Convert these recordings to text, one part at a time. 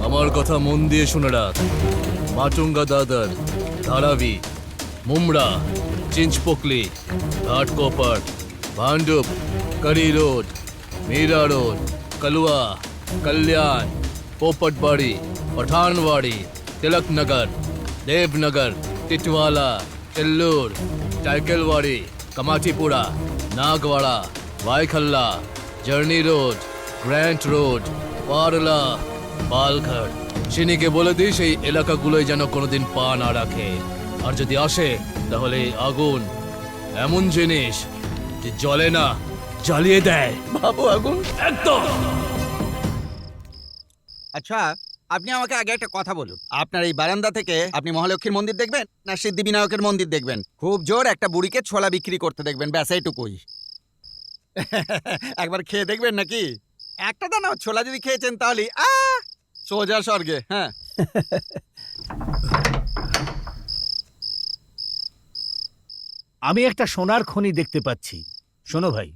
আমার কথা মন দিয়ে শুনে রাখ। মাটুঙ্গা দাদর, ধারাবি, মুমরা, চিঞ্চপোকলি, Ghatkopar, Bhandup, Curry Road, Mira Road, Kalwa, Kalyan, Popatwadi, Pathanwadi, Tilak Nagar, Devnagar, Titwala, Chellur, Taikalwadi, Kamathipura, Nagwada, Byculla, Charni Road, Grant Road, Parla, Palghar. চিনিকে বলে দিস এই এলাকাগুলোয় যেন কোনোদিন পা না রাখে, আর যদি আসে তাহলে আগুন এমন জিনিস যে জ্বলে না, জ্বালিয়ে দেয়। বাবু আগুন একদম। আচ্ছা, আপনি আমাকে আগে একটা কথা বলুন, আপনার এই বারান্দা থেকে আপনি মহালক্ষ্মীর মন্দির দেখবেন না সিদ্ধিবিনায়কের মন্দির দেখবেন? খুব জোর একটা বুড়িকে ছোলা বিক্রি করতে দেখবেন, ব্যাস এইটুকুই। একবার খেয়ে দেখবেন নাকি? একটা দানা ছোলা যদি খেয়েছেন তাহলে সোজা স্বর্গে। হ্যাঁ, আমি একটা সোনার খনি দেখতে পাচ্ছি। শোনো ভাই,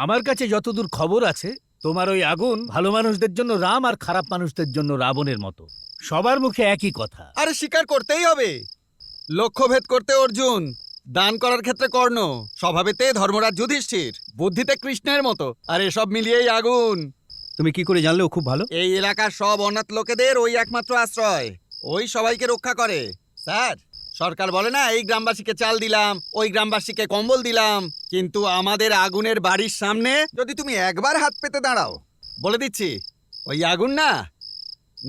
আমার কাছে যতদূর খবর আছে তোমার ওই আগুন ভালো মানুষদের জন্য রাম আর খারাপ মানুষদের জন্য রাবণের মতো। সবার মুখে একই কথা। আরে স্বীকার করতেই হবে, লক্ষ্যভেদ করতে অর্জুন, দান করার ক্ষেত্রে কর্ণ, স্বভাবেতে ধর্মরাজ যুধিষ্ঠির, বুদ্ধিতে কৃষ্ণের মতো, আর এসব মিলিয়েই আগুন। তুমি কি করে জানলে ও খুব ভালো? এই এলাকার সব অনাথ লোকেদের ওই একমাত্র আশ্রয়, ওই সবাইকে রক্ষা করে। স্যার, সরকার বলে না এই গ্রামবাসীকে চাল দিলাম, ওই গ্রামবাসীকে কম্বল দিলাম, কিন্তু আমাদের আগুনের বাড়ির সামনে যদি তুমি একবার হাত পেতে দাঁড়াও, বলে দিচ্ছি ওই আগুন না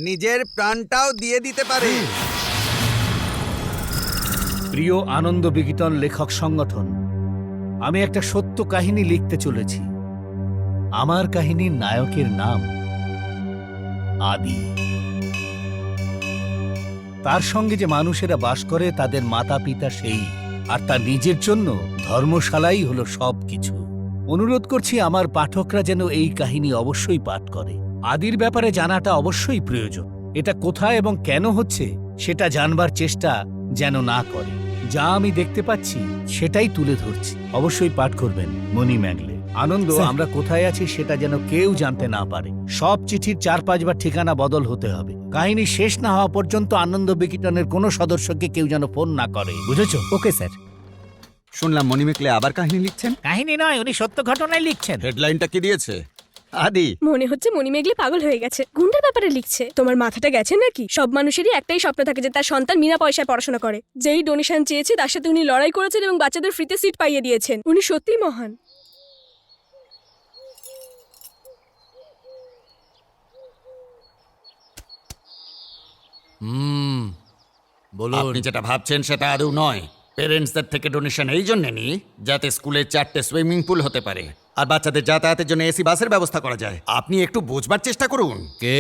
নিজের প্রাণটাও দিয়ে দিতে পারে। প্রিয় আনন্দ বিকিরণ লেখক সংগঠন, আমি একটা সত্য কাহিনী লিখতে চলেছি। আমার কাহিনীর নায়কের নাম আদি। তার সঙ্গে যে মানুষেরা বাস করে তাদের মাতা পিতা সেই, আর তার নিজের জন্য ধর্মশালাই হলো সবকিছু। অনুরোধ করছি আমার পাঠকরা যেন এই কাহিনী অবশ্যই পাঠ করে। আদির ব্যাপারে জানাটা অবশ্যই প্রয়োজন। এটা কোথায় এবং কেন হচ্ছে সেটা জানবার চেষ্টা যেন না করে। যা আমি দেখতে পাচ্ছি সেটাই তুলে ধরছি। অবশ্যই পাঠ করবেন মণি ম্যাগলে। আনন্দ, আমরা কোথায় আছি সেটা যেন কেউ জানতে না পারে। সব চিঠির 4-5 বার ঠিকানা বদল হতে হবে। কাহিনী শেষ না হওয়া পর্যন্ত আনন্দ বিকিরণের কোনো সদস্যকে কেউ যেন ফোন না করে, বুঝেছো? Okay sir. শুনলাম মণিমেকলে আবার কাহিনী লিখছেন। কাহিনী নয়, উনি সত্য ঘটনায় লিখছেন। হেডলাইনটা কি দিয়েছে? আদি। মনে হচ্ছে মণিমেগলি পাগল হয়ে গেছে, গুন্ডার ব্যাপারে লিখছে। তোমার মাথাটা গেছে নাকি? সব মানুষেরই একটাই স্বপ্ন থাকে যে তার সন্তান বিনা পয়সায় পড়াশোনা করে। যেই ডোনেশন চেয়েছে তার সাথে উনি লড়াই করেছেন এবং বাচ্চাদের ফ্রিতে সিট পাইয়ে দিয়েছেন। উনি সত্যিই মহান। বলুন। আপনি যেটা ভাবছেন সেটা আদৌ নয়। পেরেন্টসদের থেকে ডোনেশন এই জন্য নিই যাতে স্কুলে 4টে সুইমিং পুল হতে পারে আর বাচ্চাদের যাতায়াতের জন্য এসি বাসের ব্যবস্থা করা যায়। আপনি একটু বোঝবার চেষ্টা করুন। কে?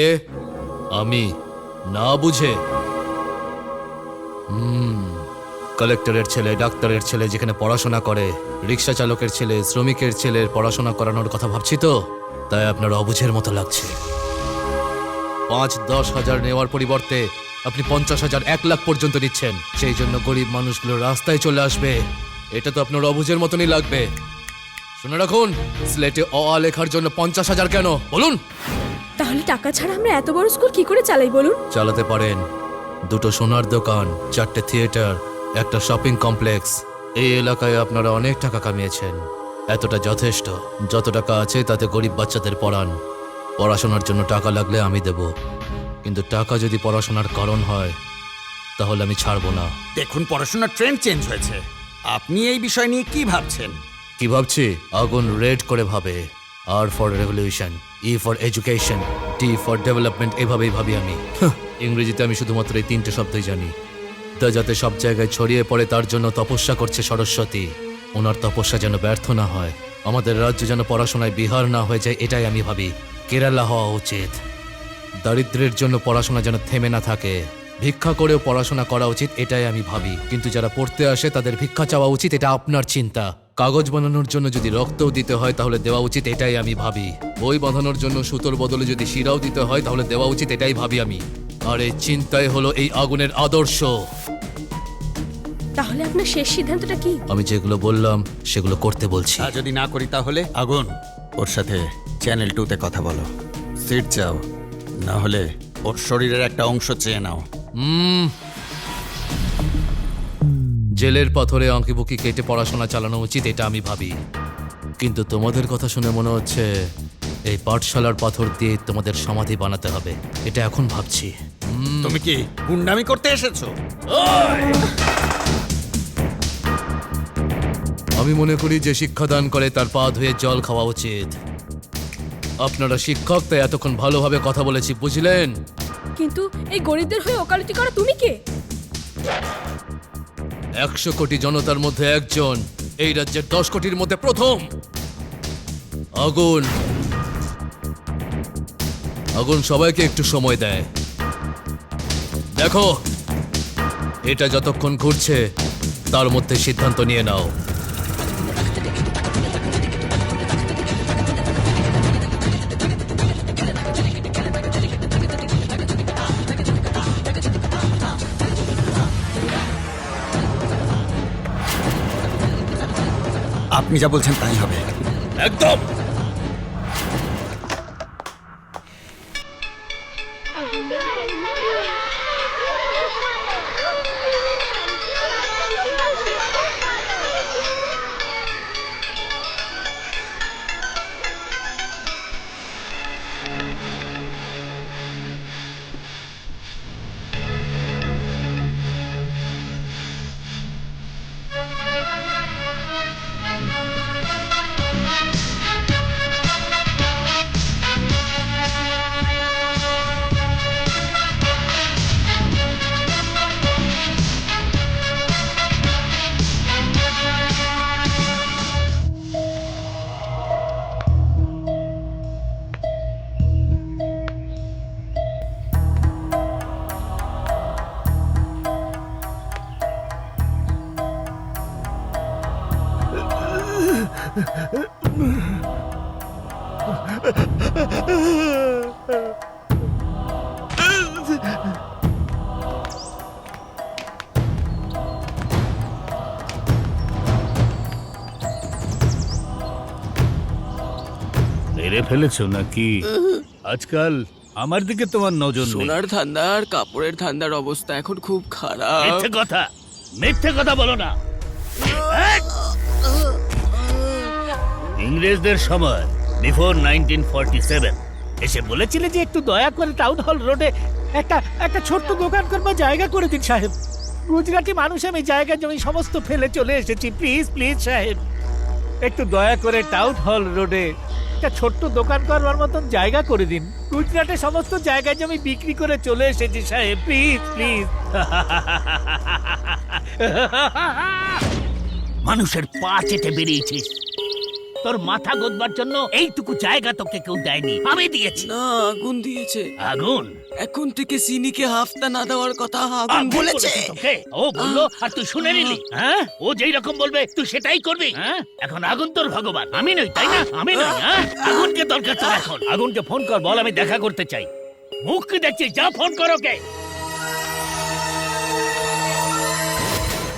আমি না বুঝে? কালেক্টরের ছেলে, ডাক্তারের ছেলে যেখানে পড়াশোনা করে, রিক্সা চালকের ছেলে, শ্রমিকের ছেলের পড়াশোনা করানোর কথা ভাবছি তো, তাই আপনার অবুঝের মতো লাগছে। 5-10 হাজার নেওয়ার পরিবর্তে আপনি 50,000, 1 লাখ পর্যন্ত নিচ্ছেন। সেই জন্য গরিব মানুষগুলো রাস্তায় চলে আসবে। এটা তো আপনার অবুঝের মতনই লাগবে। শুনে রাখুন, স্লেটে অ আ লেখার জন্য 50,000 কেন বলুন? তাহলে টাকা ছাড়া আমরা এত বড় স্কুল কি করে চালাই বলুন? চালাতে পারেন। 2টো সোনার দোকান, 4টে থিয়েটার, একটা শপিং কমপ্লেক্স। এই এলাকায় আপনারা অনেক টাকা কামিয়েছেন। এতটা যথেষ্ট। যত টাকা আছে তাতে গরিব বাচ্চাদের পড়ান। পড়াশোনার জন্য টাকা লাগলে আমি দেব, কিন্তু টাকা যদি পড়াশোনার কারণ হয় তাহলে আমি ছাড়বো না। দেখুন, পড়াশোনার ট্রেন্ড চেঞ্জ হয়েছে। আপনি এই বিষয় নিয়ে কি ভাবছেন? কি ভাবছি? আগুন রেড করে ভাবে। R for revolution, E for education, T for development, এভাবেই ভাবি আমি। ইংরেজিতে আমি শুধুমাত্র এই 3টে শব্দই জানি। তা যাতে সব জায়গায় ছড়িয়ে পড়ে তার জন্য তপস্যা করছে সরস্বতী। ওনার তপস্যা যেন ব্যর্থ না হয়, আমাদের রাজ্য যেন পড়াশোনায় বিহার না হয়ে যায়, এটাই আমি ভাবি। কেরালা হওয়া উচিত। দারিদ্র্যের জন্য পড়াশোনা যেন থেমে না থাকে, ভিক্ষা করেও পড়াশোনা করা উচিত, এটাই আমি ভাবি। কিন্তু যারা পড়তে আসে তাদের ভিক্ষা চাওয়া উচিত, এটা আপনার চিন্তা। কাগজ বানানোর জন্য যদি রক্তও দিতে হয় তাহলে দেওয়া উচিত, এটাই আমি ভাবি। বই বাঁধানোর জন্য সুতোর বদলে যদি শিরাও দিতে হয় তাহলে দেওয়া উচিত, এটাই ভাবি আমি। আর এই চিন্তাই হলো এই আগুনের আদর্শ। তাহলে আপনার শেষ সিদ্ধান্তটা কি? আমি যেগুলো বললাম সেগুলো করতে বলছি। আর যদি না করি তাহলে? আগুন, ওর সাথে চ্যানেল 2-তে কথা বলো, সিট চাও, না হলে ওর শরীরের একটা অংশ চেয়ে নাও। জেলের পাথরে আঁকিবুকি কেটে পড়াশোনা চালানো উচিত, এটা আমি ভাবি। কিন্তু তোমাদের কথা শুনে মনে হচ্ছে এই পাঠশালার পাথর দিয়ে তোমাদের সমাধি বানাতে হবে, এটা এখন ভাবছি। তুমি কি গুন্ডামি করতে এসেছো? আমি মনে করি যে শিক্ষাদান করে তার পা ধুয়ে জল খাওয়া উচিত। আপনারা শিক্ষক, তাই এতক্ষণ ভালোভাবে কথা বলেছি, বুঝলেন? কিন্তু এই গরিবদের হয়ে ওকালতি করা তুমি কে? 100 কোটি জনতার মধ্যে একজন, এই রাজ্যের 10 কোটির মধ্যে প্রথম। আগুন আগুন সবাইকে একটু সময় দেয়। দেখো, এটা যতক্ষণ ঘুরছে তার মধ্যে সিদ্ধান্ত নিয়ে নাও। আপনি যা বলছেন তাই হবে। একদম। মেরে ফেলেছো নাকি? আজকাল আমার দিকে তোমার নজর নেই। সোনার ধান্দা আর কাপড়ের ধান্দার অবস্থা এখন খুব খারাপ। মিথ্যে কথা বলো না। ইংরেজদের সময় বিফোর 1947 এসে বলেছিলে যে একটু দয়া করে টাউন হল রোডে একটা ছোট্ট দোকান করবার জায়গা করে দিন সাহেব। গুজরাটি মানুষ, আমি জায়গা জমি সমস্ত ফেলে চলে এসেছি। প্লিজ প্লিজ সাহেব, একটু দয়া করে টাউন হল রোডে একটা ছোট্ট দোকান করবার মতন জায়গা করে দিন। গুজরাটে সমস্ত জায়গা জমি বিক্রি করে চলে এসেছি সাহেব, প্লিজ প্লিজ। মানুষের পা চেটে বেরিয়েছিস, তোর মাথা গোদবার জন্য এইটুকু জায়গা তোকে কেউ দেয়নি, আমি দিয়েছি। না, আগুন দিয়েছে। আগুন? এখন থেকে সিনিকে হাফতা না দেওয়ার কথা আগুন বলেছে। তোকে ও বললো আর তুই শুনে নিলি? হ্যাঁ, ও যেই রকম বলবে তুই সেটাই করবি? হ্যাঁ, এখন আগুন তোর ভগবান, আমি নই, তাই না? আমি নই। হ্যাঁ, আগুনকে দরকার তোর এখন। আগুনকে ফোন কর, বল আমি দেখা করতে চাই। মুখ কি দেখছিস? যা ফোন কর ওকে।